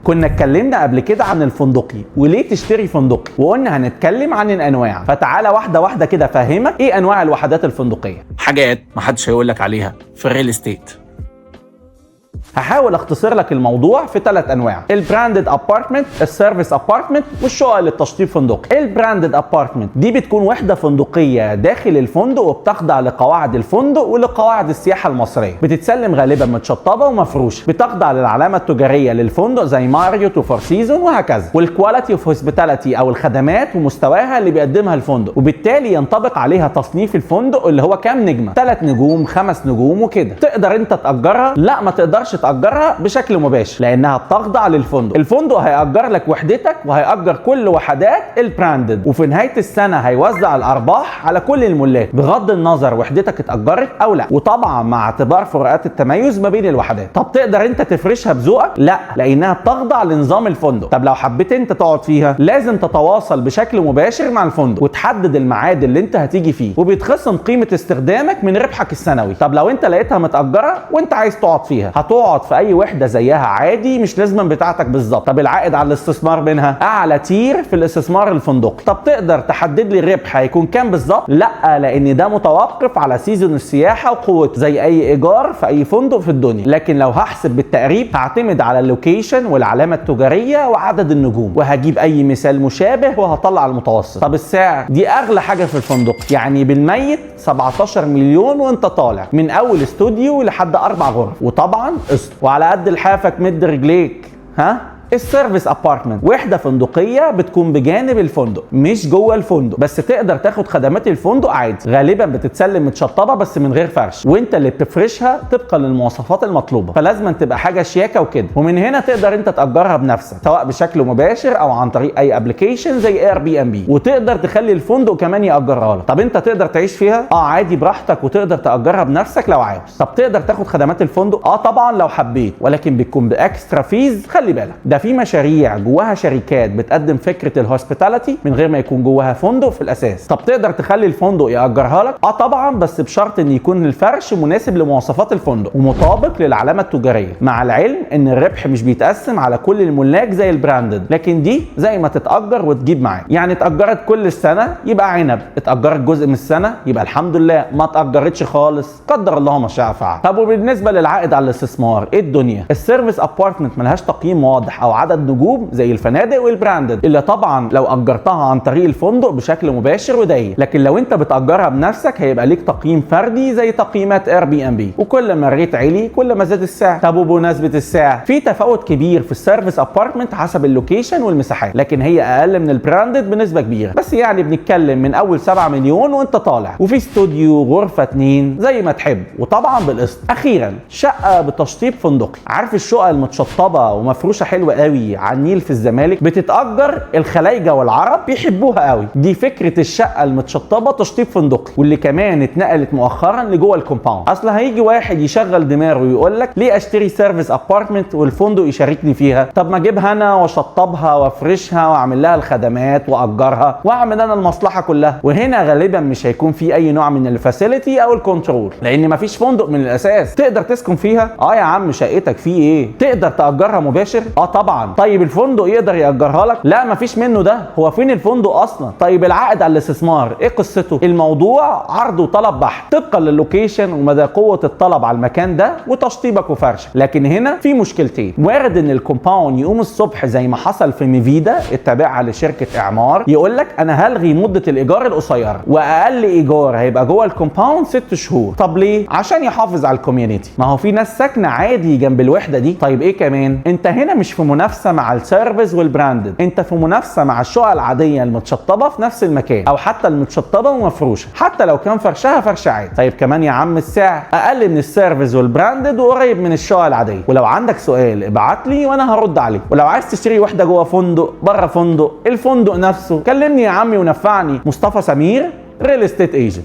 كنا اتكلمنا قبل كده عن الفندقي وليه تشتري فندقي، وقلنا هنتكلم عن الانواع. فتعالى واحده واحده كده افهمك ايه انواع الوحدات الفندقيه. حاجات محدش هيقولك عليها في الريل استيت. هحاول اختصر لك الموضوع في 3 انواع: البراندد ابارتمنت، السيرفيس ابارتمنت، والشقق للتشطيب فندقي. البراندد ابارتمنت دي بتكون وحده فندقيه داخل الفندق وبتخضع لقواعد الفندق ولقواعد السياحه المصريه، بتتسلم غالبا متشطبه ومفروشه، بتصدع للعلامه التجاريه للفندق زي ماريوت وفور سيزون وهكذا، والكواليتي اوف هوسبيتاليتي او الخدمات ومستواها اللي بيقدمها الفندق، وبالتالي ينطبق عليها تصنيف الفندق اللي هو كام نجمه، 3 نجوم 5 نجوم وكده. تقدر انت تأجرها؟ لا، ما تقدرش تأجرها بشكل مباشر لانها بتخضع للفندق. الفندق هيأجر لك وحدتك وهيأجر كل وحدات البراندد، وفي نهايه السنه هيوزع الارباح على كل الملاك بغض النظر وحدتك اتأجرت او لا، وطبعا مع اعتبار فروقات التميز ما بين الوحدات. طب تقدر انت تفرشها بذوقك؟ لا، لانها بتخضع لنظام الفندق. طب لو حبيت انت تقعد فيها لازم تتواصل بشكل مباشر مع الفندق وتحدد الميعاد اللي انت هتيجي فيه، وبيتخصم قيمه استخدامك من ربحك السنوي. طب لو انت لقيتها متأجره وانت عايز تقعد فيها، هتقعد في اي وحده زيها عادي، مش لازم بتاعتك بالظبط. طب العائد على الاستثمار منها اعلى تير في الاستثمار الفندقي. طب تقدر تحدد لي الربح هيكون كام بالظبط؟ لا، لان ده متوقف على سيزون السياحه وقوته زي اي ايجار في اي فندق في الدنيا. لكن لو هحسب بالتقريب هعتمد على اللوكيشن والعلامه التجاريه وعدد النجوم، وهجيب اي مثال مشابه وهطلع المتوسط. طب السعر دي اغلى حاجه في الفندق، يعني بالميت 17 مليون وانت طالع، من اول استوديو لحد 4 غرف، وطبعا قسط، وعلى قد لحافك مد رجليك. ها؟ السيرفيس ابارتمنت وحده فندقيه بتكون بجانب الفندق مش جوه الفندق، بس تقدر تاخد خدمات الفندق عادي. غالبا بتتسلم متشطبه بس من غير فرش، وانت اللي بتفرشها طبقا للمواصفات المطلوبه، فلازم تبقى حاجه شياكه وكده. ومن هنا تقدر انت تاجرها بنفسك سواء بشكل مباشر او عن طريق اي ابلكيشن زي اير بي ام بي، وتقدر تخلي الفندق كمان ياجرها لك. طب انت تقدر تعيش فيها؟ عادي براحتك، وتقدر تاجرها بنفسك لو عاوز. طب تقدر تاخد خدمات الفندق؟ طبعا لو حبيت، ولكن بتكون باكسترا فيز. خلي بالك ده في مشاريع جواها شركات بتقدم فكره الهوسبيتاليتي من غير ما يكون جواها فندق في الاساس. طب تقدر تخلي الفندق ياجرها لك؟ طبعا، بس بشرط ان يكون الفرش مناسب لمواصفات الفندق ومطابق للعلامه التجاريه، مع العلم ان الربح مش بيتقسم على كل الملاك زي البراندد، لكن دي زي ما تتاجر وتجيب معاك. يعني اتاجرت كل السنه يبقى عنب، اتاجرت جزء من السنه يبقى الحمد لله، ما اتاجرتش خالص قدر الله ما شاء فعل. طب وبالنسبه للعائد على الاستثمار ايه الدنيا؟ السيرفيس ابارتمنت ملهاش تقييم واضح او عدد نجوم زي الفنادق والبراندد، الا طبعا لو اجرتها عن طريق الفندق بشكل مباشر ودايم. لكن لو انت بتاجرها بنفسك هيبقى ليك تقييم فردي زي تقييمات اير بي ام بي، وكل ما الريت عالي كل ما زاد السعر. طب وبمناسبه السعر، في تفاوت كبير في السيرفيس ابارتمنت حسب اللوكيشن والمساحات، لكن هي اقل من البراندد بنسبه كبيره، بس يعني بنتكلم من اول 7 مليون وانت طالع، وفي استوديو غرفه 2 زي ما تحب، وطبعا بالقسط. اخيرا شقه بتشطيب فندقي. عارف الشقق المتشطبه ومفروشه حلوه قوي على النيل في الزمالك؟ بتتأجر الخلايجة والعرب بيحبوها قوي. دي فكرة الشقة المتشطبة تشطيب فندقي، واللي كمان اتنقلت مؤخرا لجوه الكومباوند. اصل هيجي واحد يشغل دماغه ويقول لك ليه اشتري سيرفيس ابارتمنت والفندق يشاركني فيها؟ طب ما اجيبها انا واشطبها وافرشها واعمل لها الخدمات واجرها واعمل انا المصلحة كلها. وهنا غالبا مش هيكون في اي نوع من الفاسيلتي او الكنترول، لان مفيش فندق من الاساس. تقدر تسكن فيها؟ يا عم شقتك في ايه؟ تقدر تأجرها مباشر؟ طبعا. طيب الفندق يقدر يأجرها لك؟ لا، مفيش منه ده. هو فين الفندق اصلا؟ طيب العائد على الاستثمار ايه قصته؟ الموضوع عرض وطلب بحت طبقا للوكيشن ومدى قوه الطلب على المكان ده وتشطيبك وفرشك. لكن هنا في مشكلتين: وارد ان الكومباوند يقوم الصبح زي ما حصل في ميفيدا التابعه لشركه اعمار، يقول لك انا هلغي مده الايجار القصيره، واقل ايجار هيبقى جوه الكومباوند 6 شهور. طب ليه؟ عشان يحافظ على الكوميونتي. ما هو في ناس ساكنه عادي جنب الوحده دي. طيب ايه كمان؟ انت هنا مش في منافسه مع السيرفيس والبراندد، انت في منافسه مع الشقق العاديه المتشطبه في نفس المكان، او حتى المتشطبه ومفروشه حتى لو كان فرشها فرش عادي. طيب كمان يا عم السعر اقل من السيرفيس والبراندد وقريب من الشقق العاديه. ولو عندك سؤال ابعت لي وانا هرد عليه. ولو عايز تشتري وحده جوه فندق، بره فندق، الفندق نفسه، كلمني يا عمي ونفعني. مصطفى سمير، ريل استيت ايجنت.